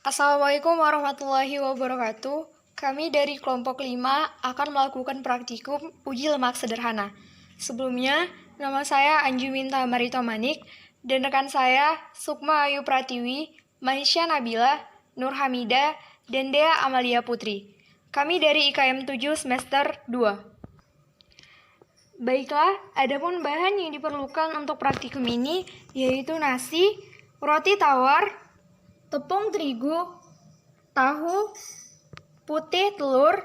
Assalamualaikum warahmatullahi wabarakatuh. Kami dari kelompok 5 akan melakukan praktikum uji lemak sederhana. Sebelumnya, nama saya Anjuminta Marito Manik dan rekan saya Sukma Ayu Pratiwi, Manisha Nabila, Nur Hamida, dan Dea Amalia Putri. Kami dari IKM 7 semester 2. Baiklah, adapun bahan yang diperlukan untuk praktikum ini yaitu nasi, roti tawar, tepung terigu, tahu, putih telur,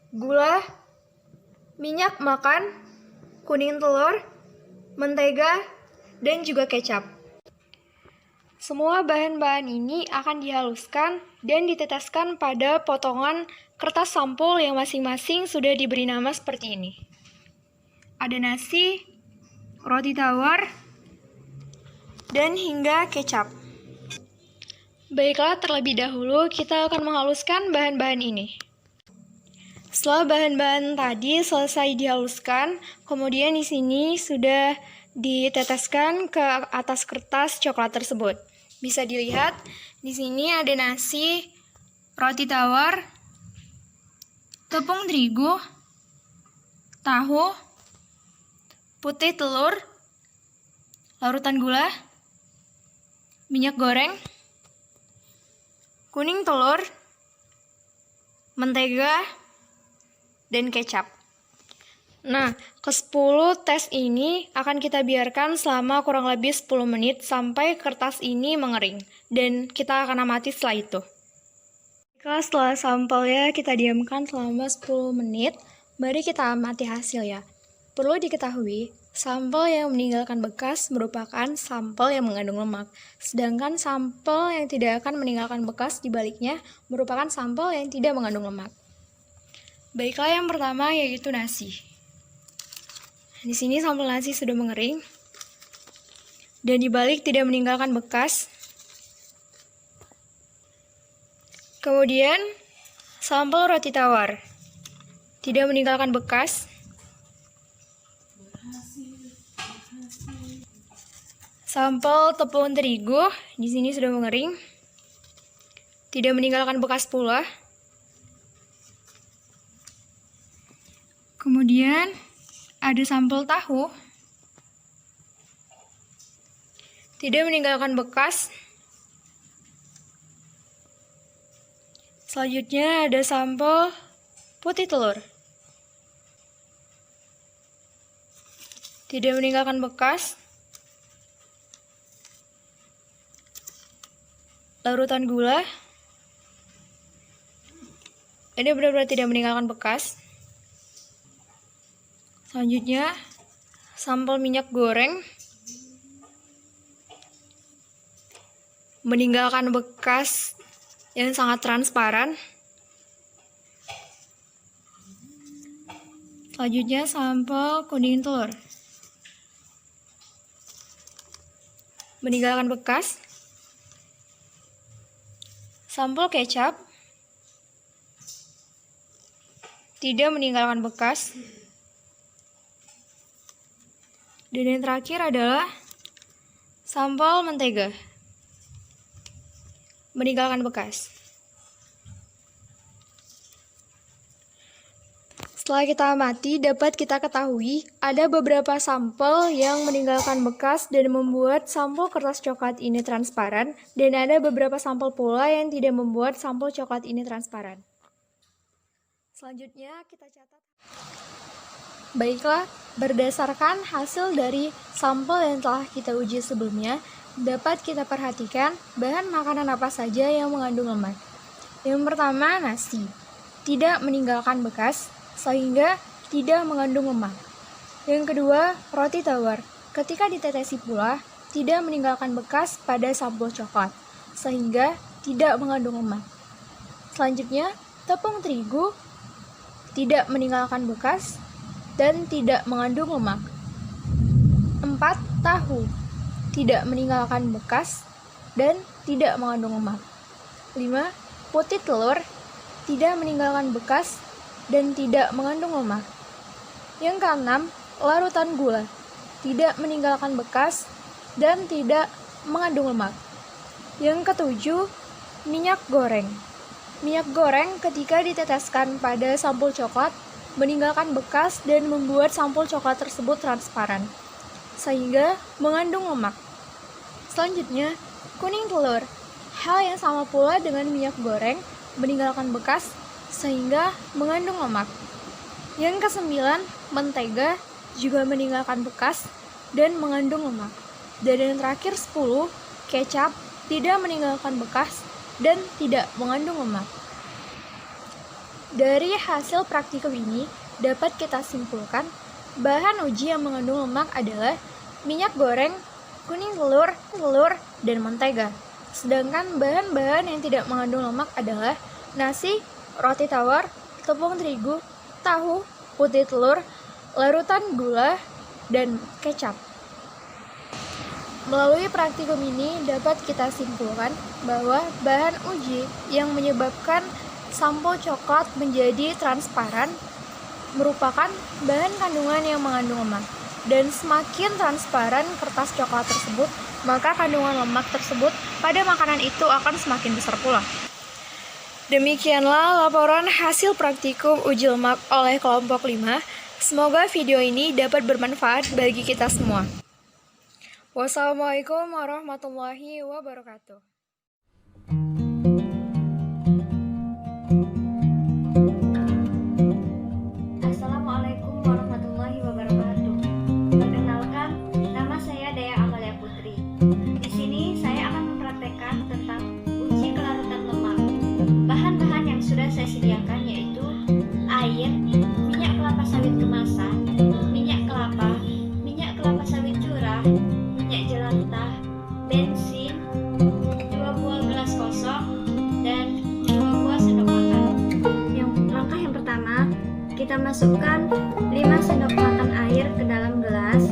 gula, minyak makan, kuning telur, mentega, dan juga kecap. Semua bahan-bahan ini akan dihaluskan dan diteteskan pada potongan kertas sampul yang masing-masing sudah diberi nama seperti ini. Ada nasi, roti tawar, dan hingga kecap. Baiklah, terlebih dahulu kita akan menghaluskan bahan-bahan ini. Setelah bahan-bahan tadi selesai dihaluskan, kemudian di sini sudah diteteskan ke atas kertas coklat tersebut. Bisa dilihat, di sini ada nasi, roti tawar, tepung terigu, tahu, putih telur, larutan gula, minyak goreng, kuning telur, mentega, dan kecap. Nah, ke-10 tes ini akan kita biarkan selama kurang lebih 10 menit sampai kertas ini mengering. Dan kita akan amati setelah itu. Setelah sampelnya kita diamkan selama 10 menit, mari kita amati hasil ya. Perlu diketahui, sampel yang meninggalkan bekas merupakan sampel yang mengandung lemak, sedangkan sampel yang tidak akan meninggalkan bekas di baliknya merupakan sampel yang tidak mengandung lemak. Baiklah, yang pertama yaitu nasi. Di sini sampel nasi sudah mengering, dan di balik tidak meninggalkan bekas. Kemudian, sampel roti tawar, tidak meninggalkan bekas. Sampel tepung terigu di sini sudah mengering, tidak meninggalkan bekas pula. Kemudian ada sampel tahu, tidak meninggalkan bekas. Selanjutnya ada sampel putih telur, tidak meninggalkan bekas. Larutan gula, ini benar-benar tidak meninggalkan bekas. Selanjutnya, sampel minyak goreng, meninggalkan bekas yang sangat transparan. Selanjutnya, sampel kuning telur, meninggalkan bekas. Sampel kecap, tidak meninggalkan bekas. Dan yang terakhir adalah sampel mentega, meninggalkan bekas. Setelah kita amati, dapat kita ketahui ada beberapa sampel yang meninggalkan bekas dan membuat sampel kertas coklat ini transparan, dan ada beberapa sampel pula yang tidak membuat sampel coklat ini transparan. Selanjutnya kita catat. Baiklah, berdasarkan hasil dari sampel yang telah kita uji sebelumnya, dapat kita perhatikan bahan makanan apa saja yang mengandung lemak. Yang pertama, nasi, tidak meninggalkan bekas, sehingga tidak mengandung lemak. Yang kedua, roti tawar, ketika ditetesi pula, tidak meninggalkan bekas pada sampel coklat, sehingga tidak mengandung lemak. Selanjutnya, tepung terigu, tidak meninggalkan bekas, dan tidak mengandung lemak. 4. Tahu, tidak meninggalkan bekas, dan tidak mengandung lemak. 5. Putih telur, tidak meninggalkan bekas, dan tidak mengandung lemak. Yang keenam, larutan gula, tidak meninggalkan bekas, dan tidak mengandung lemak. Yang ketujuh, Minyak goreng. Minyak goreng ketika diteteskan pada sampul coklat meninggalkan bekas dan membuat sampul coklat tersebut transparan, sehingga mengandung lemak. Selanjutnya, kuning telur. Hal yang sama pula dengan minyak goreng meninggalkan bekas sehingga mengandung lemak. Yang kesembilan, mentega juga meninggalkan bekas dan mengandung lemak. Dan yang terakhir 10, kecap tidak meninggalkan bekas dan tidak mengandung lemak. Dari hasil praktikum ini dapat kita simpulkan bahan uji yang mengandung lemak adalah minyak goreng, kuning telur, dan mentega. Sedangkan bahan-bahan yang tidak mengandung lemak adalah nasi, roti tawar, tepung terigu, tahu, putih telur, larutan gula, dan kecap. Melalui praktikum ini dapat kita simpulkan bahwa bahan uji yang menyebabkan sampul coklat menjadi transparan merupakan bahan kandungan yang mengandung lemak. Dan semakin transparan kertas coklat tersebut, maka kandungan lemak tersebut pada makanan itu akan semakin besar pula. Demikianlah laporan hasil praktikum uji lemak oleh kelompok 5. Semoga video ini dapat bermanfaat bagi kita semua. Wassalamualaikum warahmatullahi wabarakatuh. Assalamualaikum warahmatullahi wabarakatuh. Perkenalkan, nama saya Dea Amalia Putri. Di sini saya akan mempraktekkan tentang uji kelarutan lemak. Bahan-bahan yang sudah saya sediakan yaitu air, minyak kelapa sawit kemasan, minyak kelapa sawit curah, minyak jelantah, bensin, 2 buah gelas kosong, dan 2 buah sendok makan. Langkah yang pertama, kita masukkan 5 sendok makan air ke dalam gelas.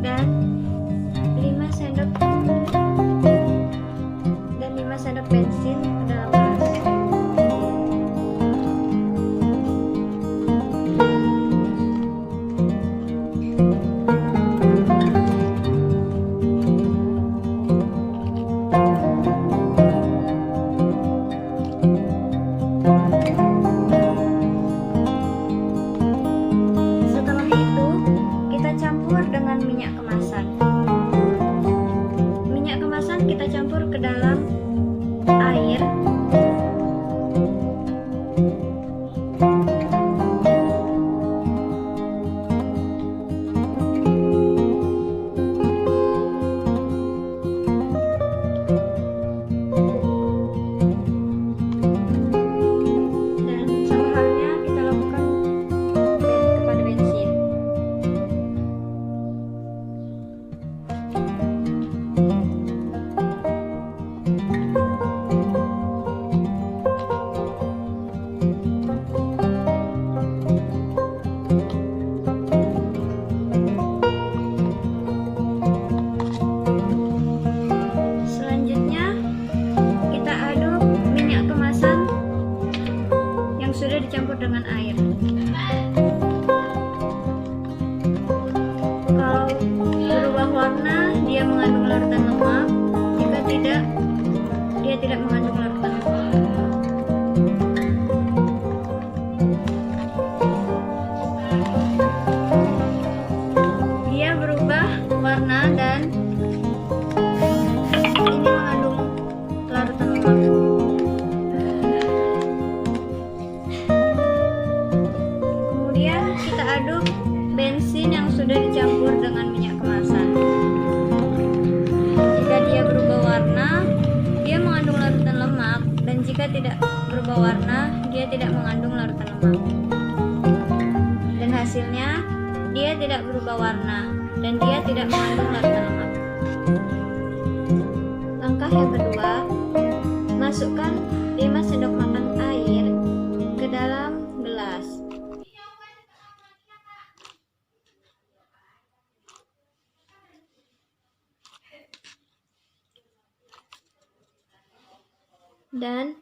Dan 5 sendok bensin ke dalam gelas. Setelah itu, kita campur dengan minyak kemasan. Minyak kemasan kita campur ke dalam air. Dan sama halnya kita lakukan kepada bensin. Selanjutnya, kita aduk minyak kemasan yang sudah dicampur dengan air. Kalau berubah warna, dia mengandung larutan lemak. Jika tidak, dia tidak mengandung larutan lemak. Dia berubah warna dan ini mengandung larutan lemak. Kemudian kita aduk bensin yang sudah dicampur dengan minyak kemasan. Jika dia berubah warna, dia mengandung larutan lemak, dan jika tidak berubah warna, dia tidak mengandung larutan lemak. Dan hasilnya, dia tidak berubah warna dan dia tidak mengandung larutan lemak. Langkah yang kedua, masukkan 5 sendok makan air ke dalam gelas. dan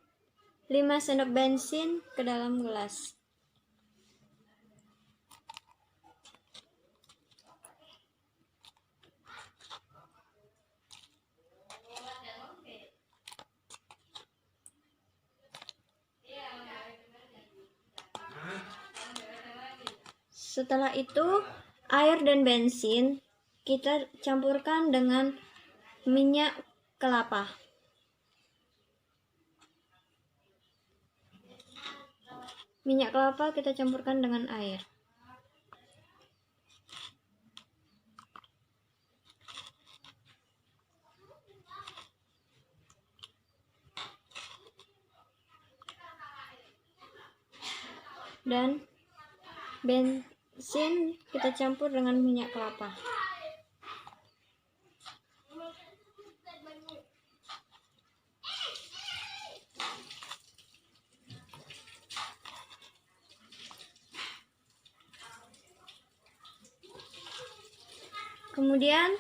5 sendok bensin ke dalam gelas. Setelah itu, air dan bensin kita campurkan dengan minyak kelapa. Minyak kelapa kita campurkan dengan air. Dan bensin kita campur dengan minyak kelapa. Kemudian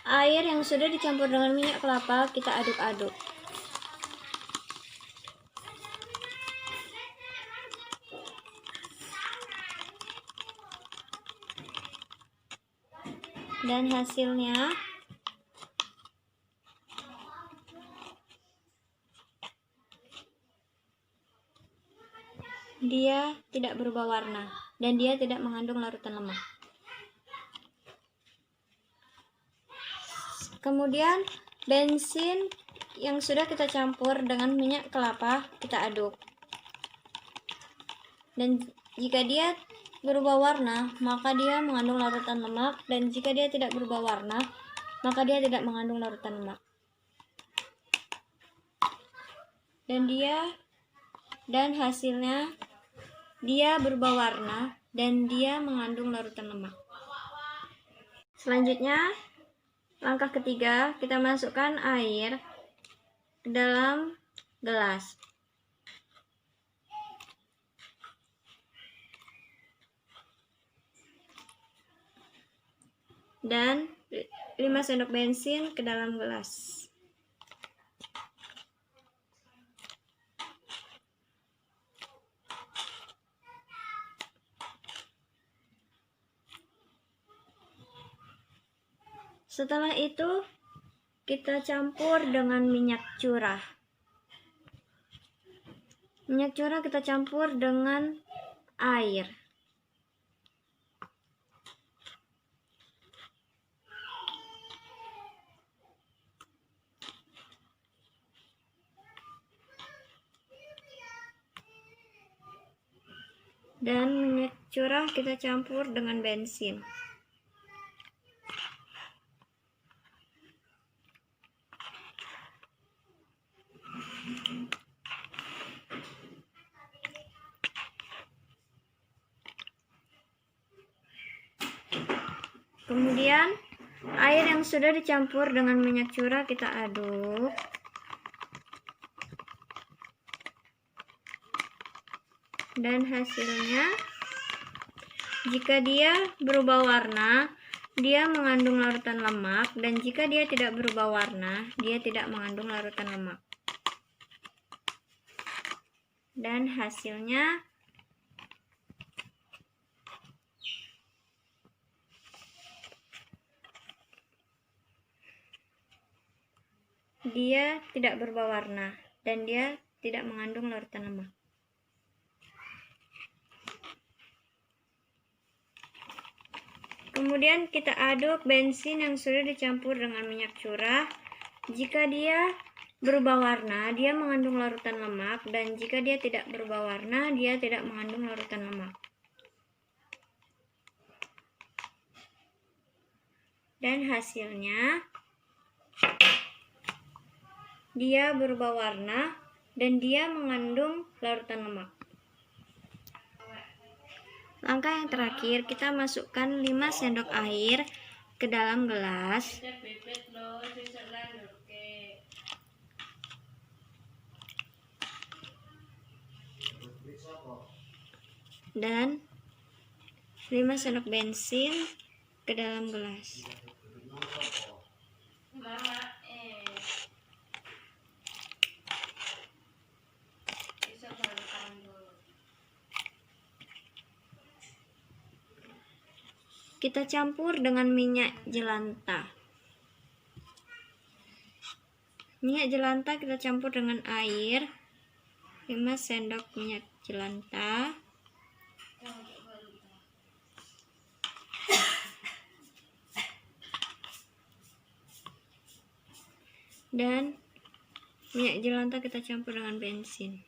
air yang sudah dicampur dengan minyak kelapa kita aduk-aduk. Dan hasilnya dia tidak berubah warna dan dia tidak mengandung larutan lemak. Kemudian bensin yang sudah kita campur dengan minyak kelapa kita aduk. Dan jika dia berubah warna, maka dia mengandung larutan lemak, dan jika dia tidak berubah warna, maka dia tidak mengandung larutan lemak. Dan hasilnya dia berubah warna dan dia mengandung larutan lemak. Selanjutnya, langkah ketiga, kita masukkan air ke dalam gelas. Dan 5 sendok bensin ke dalam gelas. Setelah itu kita campur dengan minyak curah. Minyak curah kita campur dengan air. Dan minyak curah kita campur dengan bensin. Kemudian air yang sudah dicampur dengan minyak curah kita aduk. Dan hasilnya, jika dia berubah warna, dia mengandung larutan lemak, dan jika dia tidak berubah warna, dia tidak mengandung larutan lemak. Dan hasilnya dia tidak berubah warna dan dia tidak mengandung larutan lemak. Kemudian kita aduk bensin yang sudah dicampur dengan minyak curah. Jika dia berubah warna, dia mengandung larutan lemak, dan jika dia tidak berubah warna, dia tidak mengandung larutan lemak. Dan hasilnya dia berubah warna dan dia mengandung larutan lemak. Langkah yang terakhir, kita masukkan 5 sendok air ke dalam gelas. Dan 5 sendok bensin ke dalam gelas. kita campur dengan minyak jelantah. Minyak jelantah kita campur dengan air, 5 sendok minyak jelantah. Dan minyak jelantah kita campur dengan bensin.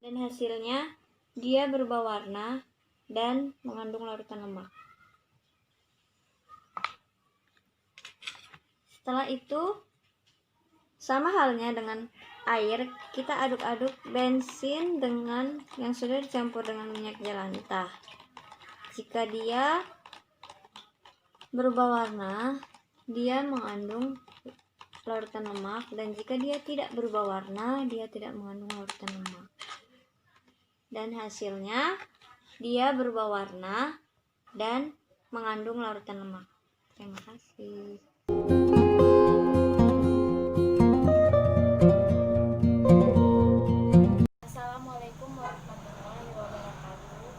Dan hasilnya dia berubah warna dan mengandung larutan lemak. Setelah itu, sama halnya dengan air, kita aduk-aduk bensin dengan yang sudah dicampur dengan minyak jelantah. Jika dia berubah warna, dia mengandung larutan lemak, dan jika dia tidak berubah warna, dia tidak mengandung larutan lemak. Dan hasilnya dia berubah warna dan mengandung larutan lemak. Terima kasih. Assalamualaikum warahmatullahi wabarakatuh.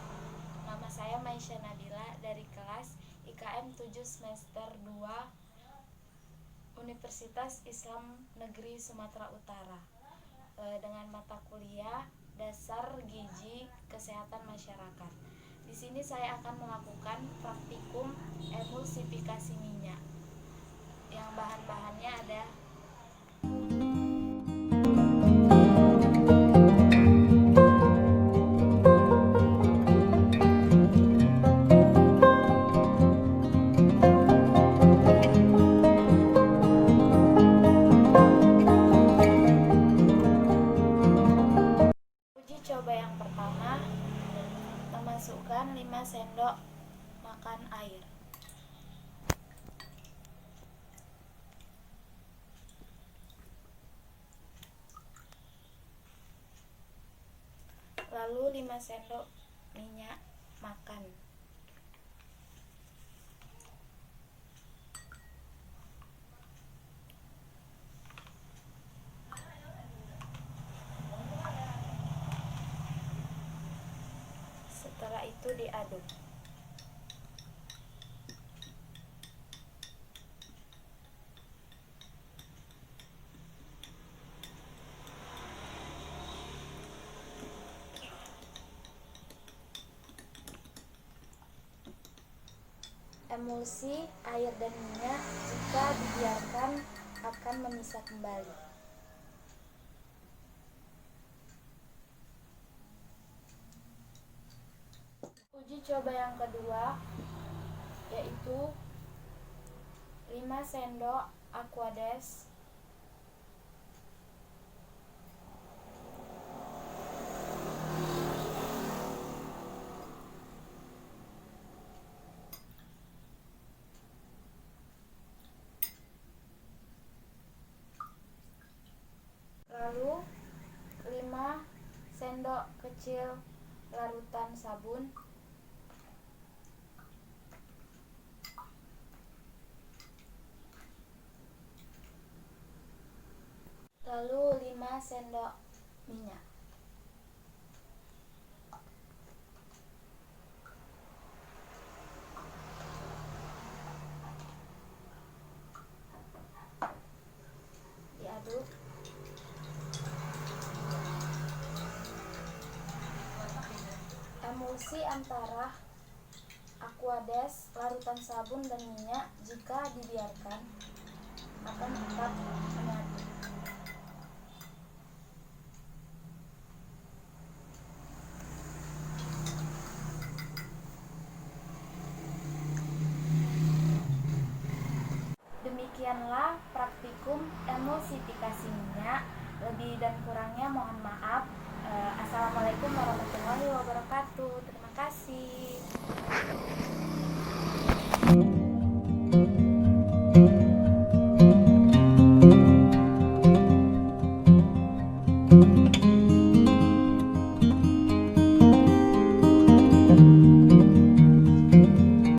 Nama saya Maisha Nadila dari kelas IKM 7 semester 2 Universitas Islam Negeri Sumatera Utara, dengan mata kuliah Dasar Gizi Kesehatan Masyarakat. Di sini saya akan melakukan praktikum emulsifikasi minyak. Yang bahan-bahannya ada coba yang pertama, memasukkan 5 sendok makan air. Lalu 5 sendok minyak makan. Setelah itu diaduk. Emulsi air dan minyak jika dibiarkan akan memisah kembali. Uji coba yang kedua, yaitu 5 sendok Aquades, lalu 5 sendok kecil larutan sabun, lalu 5 sendok minyak. Diaduk. Emulsi antara Aquades, larutan sabun, dan minyak jika dibiarkan akan tetap menyatu. Demikianlah praktikum emulsifikasi minyak. Lebih dan kurangnya mohon maaf. Assalamualaikum warahmatullahi wabarakatuh. Terima kasih.